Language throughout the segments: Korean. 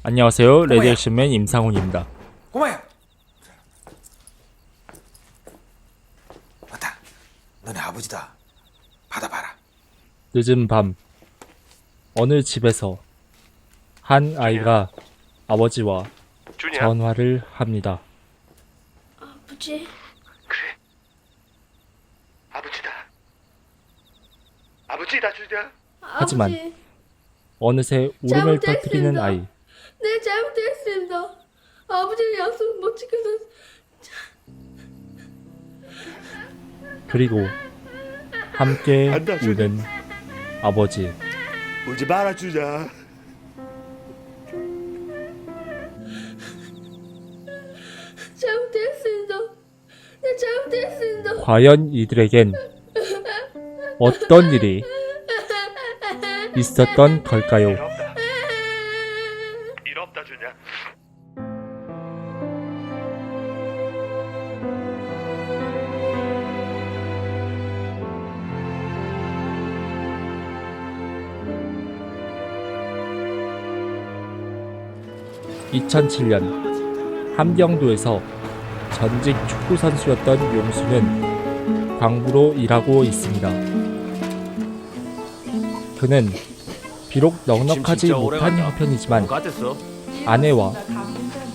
안녕하세요. 레디액션맨 임상훈입니다. 꼬마야! 맞다. 너네 아버지다. 받아봐라. 늦은 밤 어느 집에서 한 아이가 아버지와 전화를 합니다. 아버지, 그래. 아버지다 주자. 하지만 아버지, 어느새 울음을 잘못했습니다. 터뜨리는 아이. 네, 잘못했습니다. 아버지의 약속 못 지켜서 그리고 함께 안다, 우는 아버지. 울지 말아 주자. 잘못했습니다. 네, 잘못했습니다. 과연 이들에겐 어떤 일이 있었던 걸까요? 일 없다 주냐. (2007년) 함경도에서 전직 축구 선수였던 용수는 광부로 일하고 있습니다. 그는 비록 넉넉하지 못한 형편이지만 아내와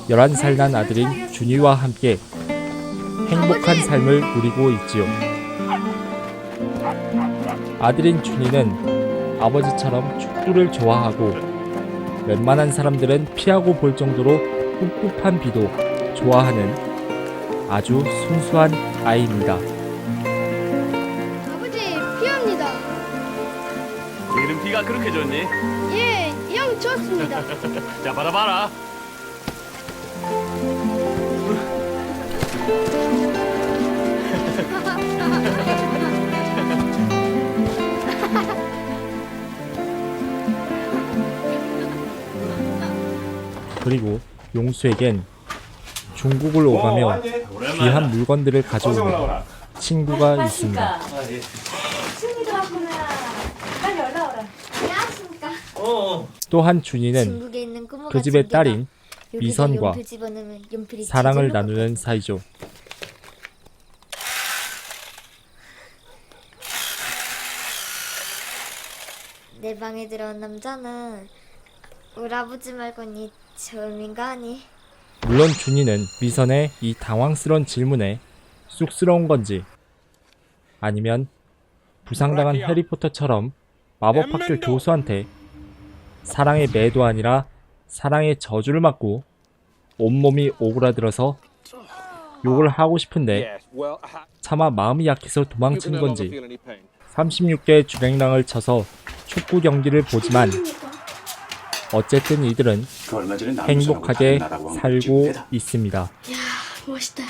11살 난 아들인 준이와 함께 행복한 삶을 누리고 있지요. 아들인 준이는 아버지처럼 축구를 좋아하고 웬만한 사람들은 피하고 볼 정도로 꿉꿉한 비도 좋아하는 아주 순수한 아이입니다. 아버지, 피합니다. 이름 피가 그렇게 좋니? 예, 영 좋습니다. 자, 받아봐라. 그리고 용수에겐 중국을 오가며 귀한 물건들을 가져오는 친구가 있습니다. 승리도 왔구나. 빨리 올라오라. 안녕하십니까. 또한 준이는 중국에 있는 꾸모가 그 집의 딸인 여기다 미선과 연필 집어넣으면 연필이 사랑을 저절로 나누는 사이죠. 내 방에 들어온 남자는 우리 아버지 말고니 처음인가 하니. 물론 준이는 미선의 이 당황스러운 질문에 쑥스러운 건지 아니면 부상당한 해리포터처럼 마법학교 교수한테 사랑의 매도 아니라 사랑의 저주를 맞고 온몸이 오그라들어서 욕을 하고 싶은데 차마 마음이 약해서 도망친 건지 36개 주랭랑을 쳐서 축구 경기를 보지만 어쨌든 이들은 행복하게 살고 있습니다. 멋있다. 야,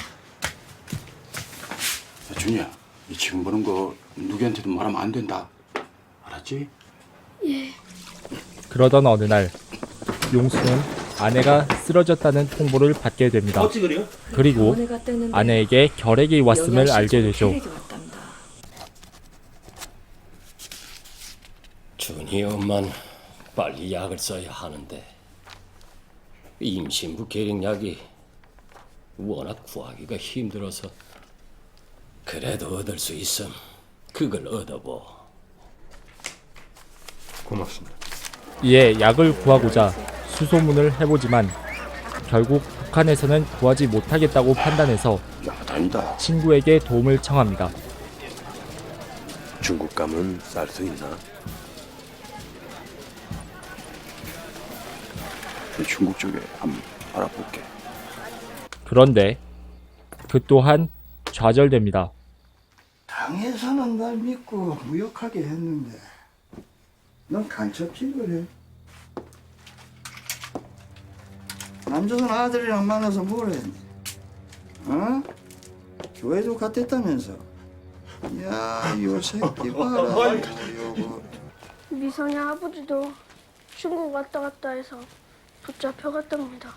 준이야, 이 지금 보는 거 누구한테도 말하면 안 된다. 알았지? 그러던 어느 날 용수는 아내가 쓰러졌다는 통보를 받게 됩니다. 그리고 아내에게 결핵이 왔음을 알게 되죠. 준이 엄마는 빨리 약을 써야 하는데 임신부 계량약이 워낙 구하기가 힘들어서 그래도 얻을 수 있음 그걸 얻어보. 고맙습니다. 이에 약을 구하고자 수소문을 해보지만 결국 북한에서는 구하지 못하겠다고 판단해서 야, 다행이다. 친구에게 도움을 청합니다. 중국 감은 쌀 수 있나? 중국 쪽에 한번 알아볼게. 그런데 그 또한 좌절됩니다. 당에서는 날 믿고 무역하게 했는데 넌 간첩질을 해. 남조선 아들이랑 만나서 뭘 했니? 어? 교회도 갔댔다면서. 야, 요 새끼 봐라. 요거. 미선이 아버지도 중국 왔다 갔다 해서 붙잡혀갔답니다.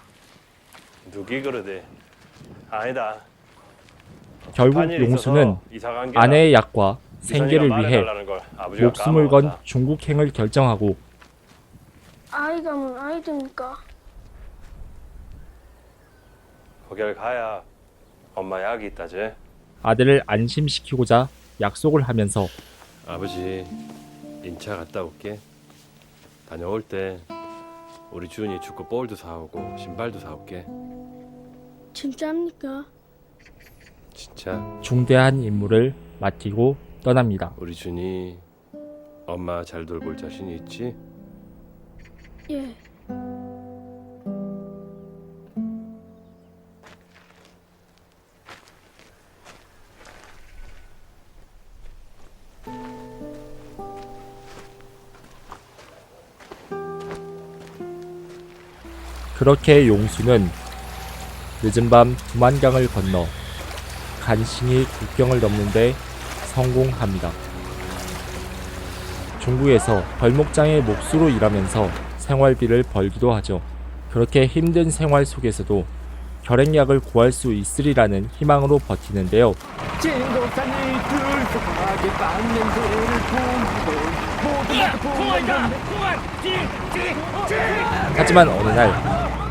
누기 그러대. 아니다. 결국 반일이 용수는 있어서 이사 간 게다. 아내의 약과 생계를 미선이가 위해 말해달라는 걸 아버지가 목숨을 건 까먹었다. 중국행을 결정하고 아이가 뭔 아이입니까? 거길 가야 엄마 약이 있다제. 아들을 안심시키고자 약속을 하면서 아버지 인차 갔다 올게. 다녀올 때 우리 준이 축구 볼도 사오고 신발도 사올게. 진짜입니까? 진짜. 중대한 임무를 맡기고 떠납니다. 우리 준이 엄마 잘 돌볼 자신이 있지? 예. 그렇게 용수는 늦은 밤 두만강을 건너 간신히 국경을 넘는데 성공합니다. 중국에서 벌목장의 몫으로 일하면서 생활비를 벌기도 하죠. 그렇게 힘든 생활 속에서도 결핵약을 구할 수 있으리라는 희망으로 버티는데요. 하지만 어느 날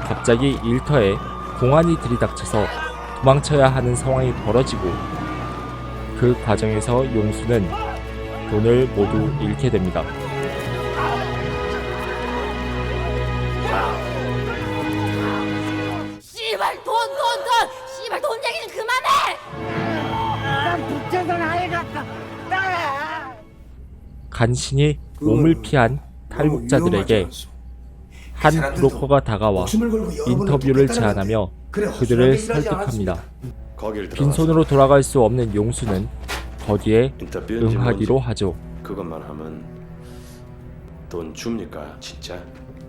갑자기 일터에 공안이 들이닥쳐서 도망쳐야 하는 상황이 벌어지고 그 과정에서 용수는 돈을 모두 잃게 됩니다. 씨발 돈! 씨발 돈 얘기는 그만해! 간신히 몸을 피한 탈북자들에게 한 브로커가 다가와 인터뷰를 제안하며 그들을 설득합니다. 빈손으로 돌아갈 수 없는 용수는 거기에 응하기로 하죠. 그것만 하면 돈 줍니까 진짜?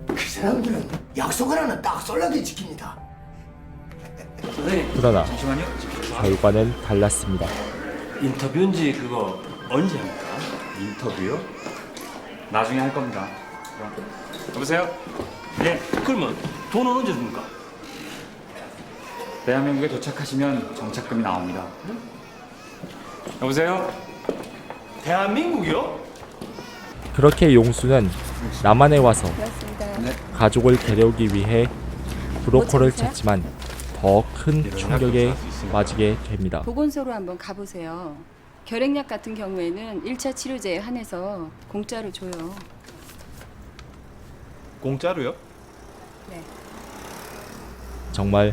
그 사람들은 약속을 하나 딱 썰렁게 지킵니다. 그러나 결과는 달랐습니다. 인터뷰인지 그거 언제 합니까? 인터뷰요? 나중에 할 겁니다. 여보세요? 네. 그러면 돈은 언제 줍니까? 대한민국에 도착하시면 정착금이 나옵니다. 여보세요? 대한민국이요? 그렇게 용수는 남한에 와서 가족을 데려오기 위해 브로커를 찾지만 더 큰 충격에 맞이게 됩니다. 보건소로 한번 가보세요. 결핵약 같은 경우에는 1차 치료제에 한해서 공짜로 줘요. 공짜로요? 네. 정말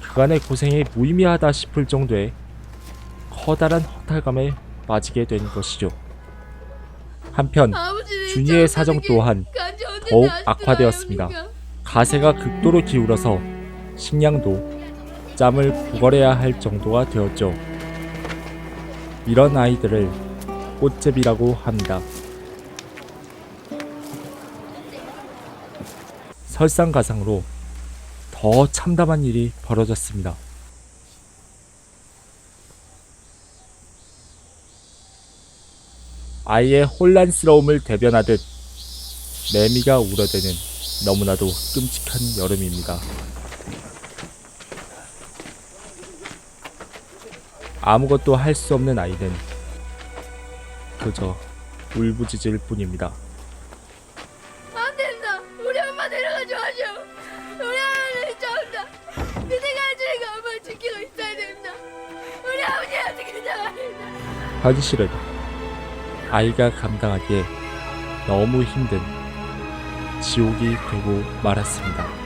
그간의 고생이 무의미하다 싶을 정도의 커다란 허탈감에 빠지게 된 것이죠. 한편 준이의 사정 또한 더욱 악화되었습니다. 가세가 극도로 기울어서 식량도 짬을 구걸해야 할 정도가 되었죠. 이런 아이들을 꽃제비라고 합니다. 설상가상으로 더 참담한 일이 벌어졌습니다. 아이의 혼란스러움을 대변하듯 매미가 울어대는 너무나도 끔찍한 여름입니다. 아무것도 할 수 없는 아이는 그저 울부짖을 뿐입니다. 안 된다. 우리 엄마 데려가지 마죠. 우리 엄마는 좋다. 그대가 해주니까 엄마 지키고 있어야 된다. 우리 아버지한테 그냥 된다. 현실은 아이가 감당하기에 너무 힘든 지옥이 되고 말았습니다.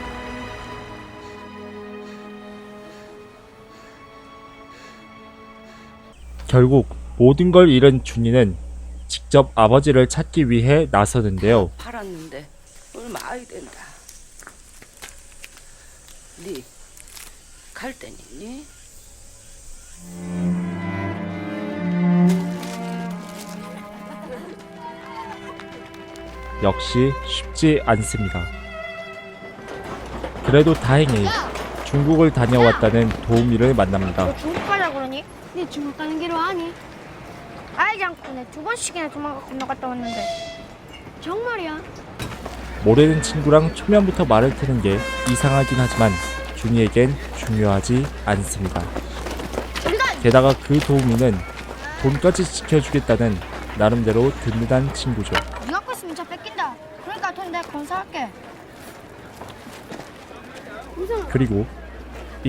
결국 모든 걸 잃은 준이는 직접 아버지를 찾기 위해 나서는데요. 팔았는데 얼마 아이 된다. 네 갈 땐 있니? 역시 쉽지 않습니다. 그래도 다행히 중국을 다녀왔다는 도우미를 만납니다. 너 중국 가자 그러니? 네 중국 가는 길로 아니? 알지 않고 내 2번씩이나 도망가 건너갔다 왔는데. 정말이야? 모르는 친구랑 초면부터 말을 트는 게 이상하긴 하지만 준이에겐 중요하지 않습니다. 게다가 그 도우미는 돈까지 지켜주겠다는 나름대로 든든한 친구죠. 네가 거 있으면 저 뺏긴다. 그러니까 돈 내가 건사할게. 그리고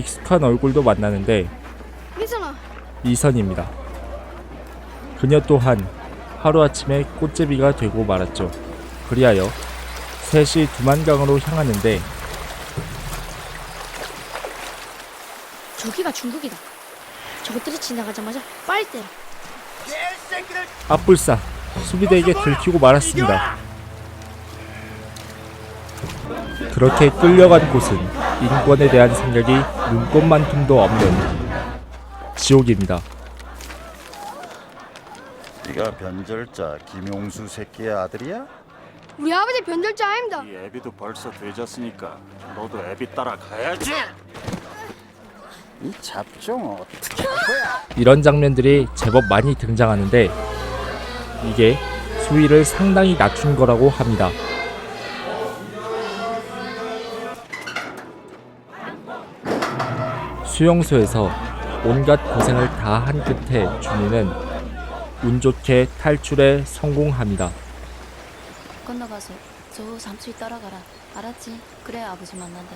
익숙한 얼굴도 만나는데 미선아, 이선입니다. 그녀 또한 하루아침에 꽃제비가 되고 말았죠. 그리하여 셋이 두만강으로 향하는데 저기가 중국이다. 저것들이 지나가자마자 빨리 때려. 앞불싸 수비대에게 들키고 말았습니다. 그렇게 끌려간 곳은 인권에 대한 생각이 눈꼽만큼도 없는 지옥입니다. 네가 변절자 김용수 새끼의 아들이야? 우리 아버지 변절자 아닙니다. 이 애비도 벌써 되졌으니까 너도 애비 따라 가야지. 이 잡종 어떻게 할 거야? 이런 장면들이 제법 많이 등장하는데 이게 수위를 상당히 낮춘 거라고 합니다. 수용소에서 온갖 고생을 다 한 끝에 준이는 운 좋게 탈출에 성공합니다. 건너가서 저 삼촌이 따라가라. 알았지? 그래 아버지 만난대.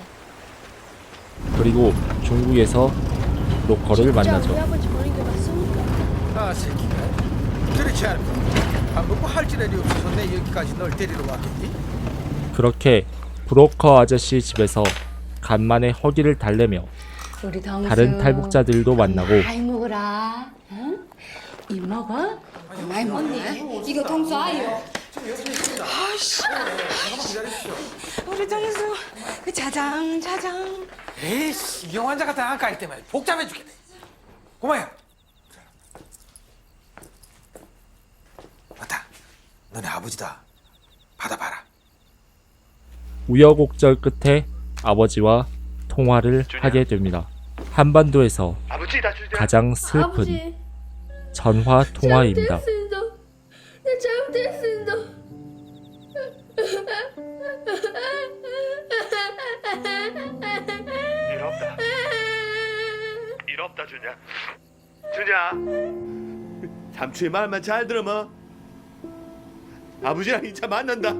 그리고 중국에서 로커를 만나죠. 우리 아버지 버린 게 맞습니까? 아 새끼가 그렇지 않고 밥 먹고 할 지랄이 없어서 내 여기까지 널 데리러 왔겠니? 그렇게 브로커 아저씨 집에서 간만에 허기를 달래며 우리 당수. 다른 탈북자들도 만나고 많이 먹어라. 응? 이 먹어? 많이 먹네. 이거 동수 아유. 우리 당수. 그 자장. 에이씨 이 환자 같은 안깔 때문에 복잡해 죽겠네. 고마야. 맞다. 너네 아버지다. 받아봐라. 우여곡절 끝에 아버지와 통화를 하게 됩니다. 한반도에서 아버지 나 주자. 가장 슬픈 아버지. 전화 통화입니다. 잘못했습니다. 나 잘못했습니다. 일 없다 준야. 삼촌의 말만 잘 들어마. 아버지랑 2차 만난다.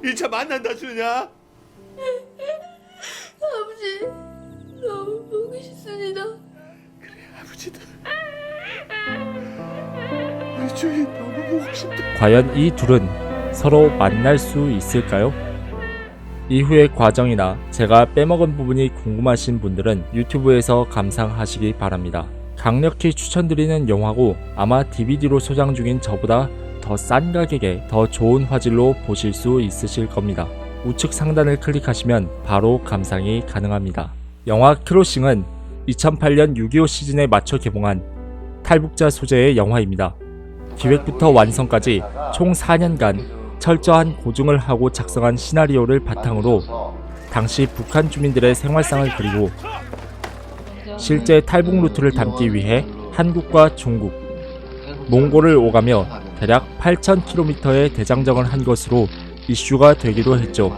2차 만난다 준야. 아버지 너무 보고 싶습니다. 아버지도 우리 주인 너무 보고 싶다. 과연 이 둘은 서로 만날 수 있을까요? 이후의 과정이나 제가 빼먹은 부분이 궁금하신 분들은 유튜브에서 감상하시기 바랍니다. 강력히 추천드리는 영화고 아마 DVD로 소장 중인 저보다 더 싼 가격에 더 좋은 화질로 보실 수 있으실 겁니다. 우측 상단을 클릭하시면 바로 감상이 가능합니다. 영화 크로싱은 2008년 6.25 시즌에 맞춰 개봉한 탈북자 소재의 영화입니다. 기획부터 완성까지 총 4년간 철저한 고증을 하고 작성한 시나리오를 바탕으로 당시 북한 주민들의 생활상을 그리고 실제 탈북 루트를 담기 위해 한국과 중국, 몽골을 오가며 대략 8,000km의 대장정을 한 것으로 이슈가 되기도 했죠.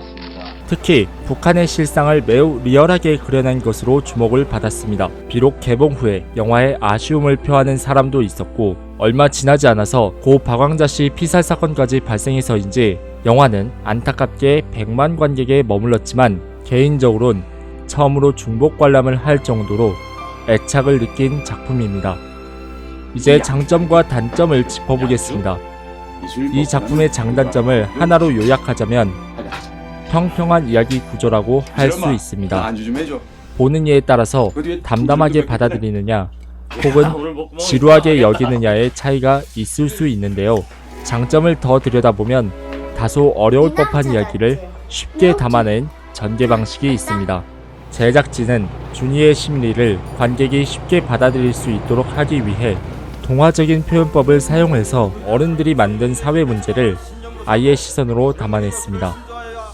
특히 북한의 실상을 매우 리얼하게 그려낸 것으로 주목을 받았습니다. 비록 개봉 후에 영화에 아쉬움을 표하는 사람도 있었고 얼마 지나지 않아서 고 박광자 씨 피살 사건까지 발생해서인지 영화는 안타깝게 100만 관객에 머물렀지만 개인적으로는 처음으로 중복 관람을 할 정도로 애착을 느낀 작품입니다. 이제 장점과 단점을 짚어보겠습니다. 이 작품의 장단점을 하나로 요약하자면 평평한 이야기 구조라고 할 수 있습니다. 보는 이에 따라서 담담하게 받아들이느냐 혹은 지루하게 여기느냐의 차이가 있을 수 있는데요. 장점을 더 들여다보면 다소 어려울 법한 이야기를 쉽게 담아낸 전개 방식이 있습니다. 제작진은 준이의 심리를 관객이 쉽게 받아들일 수 있도록 하기 위해 동화적인 표현법을 사용해서 어른들이 만든 사회 문제를 아이의 시선으로 담아냈습니다.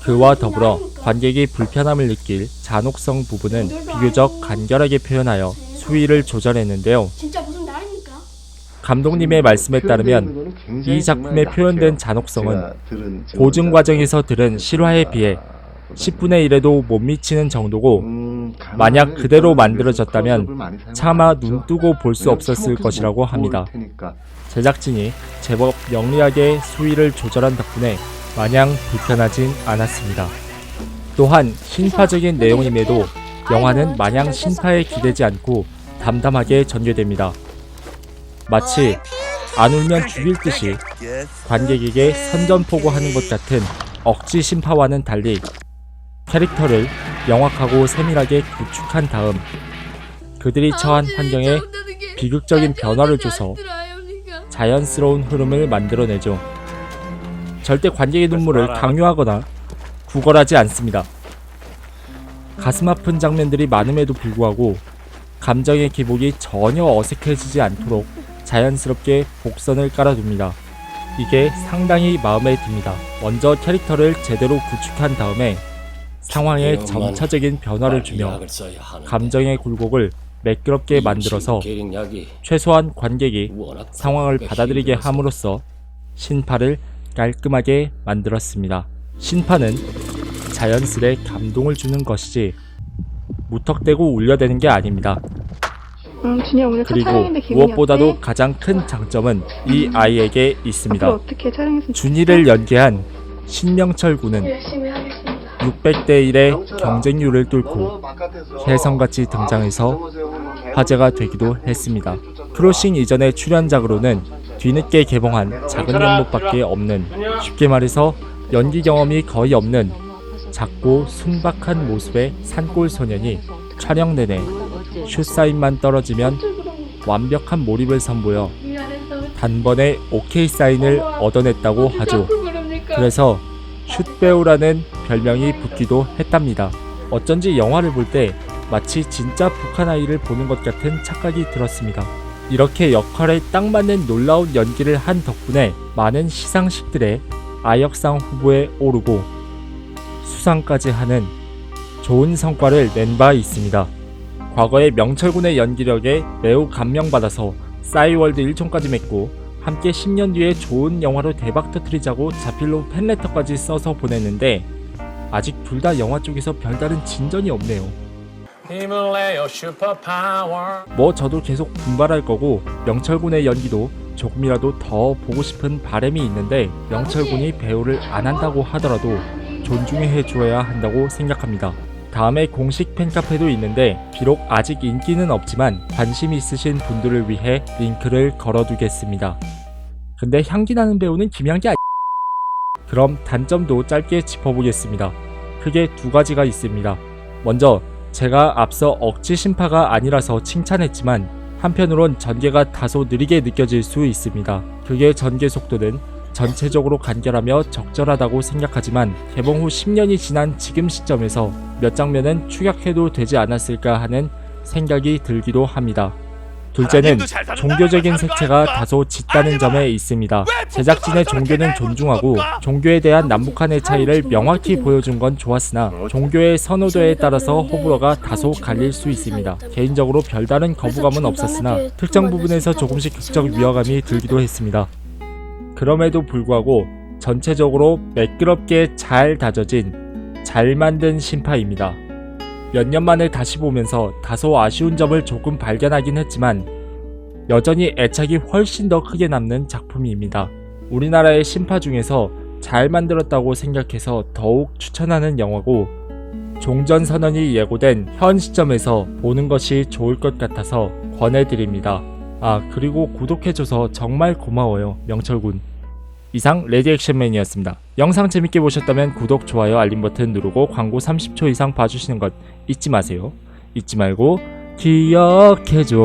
그와 더불어 관객이 불편함을 느낄 잔혹성 부분은 비교적 간결하게 표현하여 수위를 조절했는데요. 진짜 무슨 날입니까? 감독님의 말씀에 따르면 이 작품에 표현된 잔혹성은 고증 과정에서 들은 실화에 비해 10분의 1에도 못 미치는 정도고 만약 그대로 만들어졌다면 차마 눈 뜨고 볼 수 없었을 것이라고 합니다. 제작진이 제법 영리하게 수위를 조절한 덕분에 마냥 불편하진 않았습니다. 또한 신파적인 내용임에도 영화는 마냥 신파에 기대지 않고 담담하게 전개됩니다. 마치 안 울면 죽일 듯이 관객에게 선전포고하는 것 같은 억지 신파와는 달리 캐릭터를 명확하고 세밀하게 구축한 다음 그들이 처한 환경에 비극적인 변화를 줘서 자연스러운 흐름을 만들어내죠. 절대 관객의 눈물을 강요하거나 구걸하지 않습니다. 가슴 아픈 장면들이 많음에도 불구하고 감정의 기복이 전혀 어색해지지 않도록 자연스럽게 복선을 깔아둡니다. 이게 상당히 마음에 듭니다. 먼저 캐릭터를 제대로 구축한 다음에 상황에 점차적인 변화를 주며 감정의 굴곡을 매끄럽게 만들어서 최소한 관객이 상황을 받아들이게 함으로써 신파를 깔끔하게 만들었습니다. 신파는 자연스레 감동을 주는 것이지 무턱대고 울려대는 게 아닙니다. 그리고 무엇보다도 가장 큰 장점은 이 아이에게 있습니다. 준이를 연기한 신명철 군은 600대 1의 경쟁률을 뚫고 혜성같이 등장해서 화제가 되기도 했습니다. 크로싱 이전의 출연작으로는 뒤늦게 개봉한 작은 연못밖에 없는, 쉽게 말해서 연기 경험이 거의 없는 작고 순박한 모습의 산골 소년이 촬영 내내 슛사인만 떨어지면 완벽한 몰입을 선보여 단번에 오케이 사인을 얻어냈다고 하죠. 그래서 슛배우라는 별명이 붙기도 했답니다. 어쩐지 영화를 볼 때 마치 진짜 북한 아이를 보는 것 같은 착각이 들었습니다. 이렇게 역할에 딱 맞는 놀라운 연기를 한 덕분에 많은 시상식들의 아역상 후보에 오르고 수상까지 하는 좋은 성과를 낸 바 있습니다. 과거에 명철군의 연기력에 매우 감명받아서 싸이월드 1촌까지 맺고 함께 10년 뒤에 좋은 영화로 대박 터뜨리자고 자필로 팬레터까지 써서 보냈는데 아직 둘 다 영화 쪽에서 별다른 진전이 없네요. 뭐 저도 계속 분발할 거고 명철군의 연기도 조금이라도 더 보고 싶은 바람이 있는데 명철군이 배우를 안 한다고 하더라도 존중해 줘야 한다고 생각합니다. 다음에 공식 팬카페도 있는데 비록 아직 인기는 없지만 관심 있으신 분들을 위해 링크를 걸어두겠습니다. 근데 향기 나는 배우는 김향기 그럼 단점도 짧게 짚어보겠습니다. 크게 두 가지가 있습니다. 먼저 제가 앞서 억지 신파가 아니라서 칭찬했지만 한편으론 전개가 다소 느리게 느껴질 수 있습니다. 그게 전개 속도는 전체적으로 간결하며 적절하다고 생각하지만 개봉 후 10년이 지난 지금 시점에서 몇 장면은 추격해도 되지 않았을까 하는 생각이 들기도 합니다. 둘째는 종교적인 색채가 다소 짙다는 점에 있습니다. 제작진의 종교는 존중하고 종교에 대한 남북한의 차이를 명확히 보여준 건 좋았으나 종교의 선호도에 따라서 호불호가 다소 갈릴 수 있습니다. 개인적으로 별다른 거부감은 없었으나 특정 부분에서 조금씩 극적 위화감이 들기도 했습니다. 그럼에도 불구하고 전체적으로 매끄럽게 잘 다져진 잘 만든 신파입니다. 몇 년 만에 다시 보면서 다소 아쉬운 점을 조금 발견하긴 했지만 여전히 애착이 훨씬 더 크게 남는 작품입니다. 우리나라의 신파 중에서 잘 만들었다고 생각해서 더욱 추천하는 영화고 종전선언이 예고된 현 시점에서 보는 것이 좋을 것 같아서 권해드립니다. 그리고 구독해줘서 정말 고마워요, 명철군. 이상 레디액션맨이었습니다. 영상 재밌게 보셨다면 구독, 좋아요, 알림 버튼 누르고 광고 30초 이상 봐주시는 것 잊지 마세요. 잊지 말고 기억해줘.